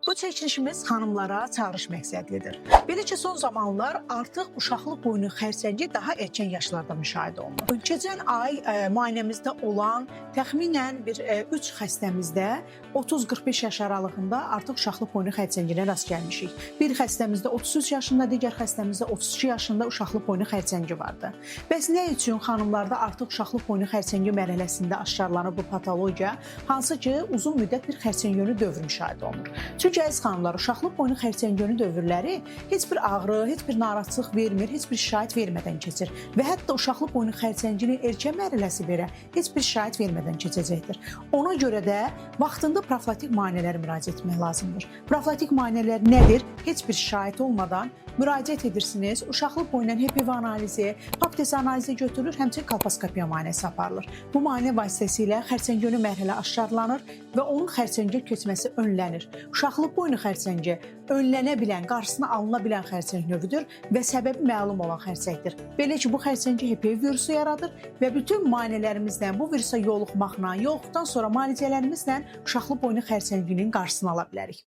Bu çəkilişimiz xanımlara çağırış məqsədlidir. Belə ki, son zamanlar artıq uşaqlıq boynu xərçəngi daha erkən yaşlarda müşahidə olunur. Keçən ay müayinəmizdə olan təxminən 3 xəstəmizdə 30-45 yaş aralığında artıq uşaqlıq boynu xərçənginə rast gəlmişik. Bir xəstəmizdə 33 yaşında, digər xəstəmizdə 32 yaşında uşaqlıq boynu xərçəngi vardı. Bəs nə üçün xanımlarda artıq uşaqlıq boynu xərçəngi mərhələsində aşkarlanır bu patologiya, hansı ki uzun müddət bir xərçəngönü dövrü müşahidə olunur. Çünki əziz xanımlar, uşaqlıq boynu xərçəngönü dövrləri heç bir ağrı, heç bir narahatlıq vermir, heç bir şikayət vermədən keçir və hətta uşaqlıq boynu xərçənginin erkən mərhələsi belə heç bir şikayət vermədən keçəcəkdir. Ona görə də vaxtında profilaktik müayinələrə müraciət etmək lazımdır. Profilaktik müayinələr nədir? Heç bir şikayət olmadan müraciət edirsiniz. Uşaqlıq boyundan HPV analizi, pap testi analizi götürülür, həmçinin kolposkopiya müayinəsi aparılır. Bu müayinə vasitəsilə xərçəngönü mərhələ aşkarlanır və onun xərçəngə keçməsi önlənir. Uşaqlıq boynu xərçəngi önlənə bilən, qarşısına alına bilən xərçəng növüdür və səbəbi məlum olan xərçəngdir. Belə ki, bu xərçəngi HPV virusu yaradır və bütün müayinələrimizlə bu virusa yoluxmaqla, yoluxduqdan sonra müalicələrimizlə uşaqlıq boynu xərçənginin qarşısını ala bilərik.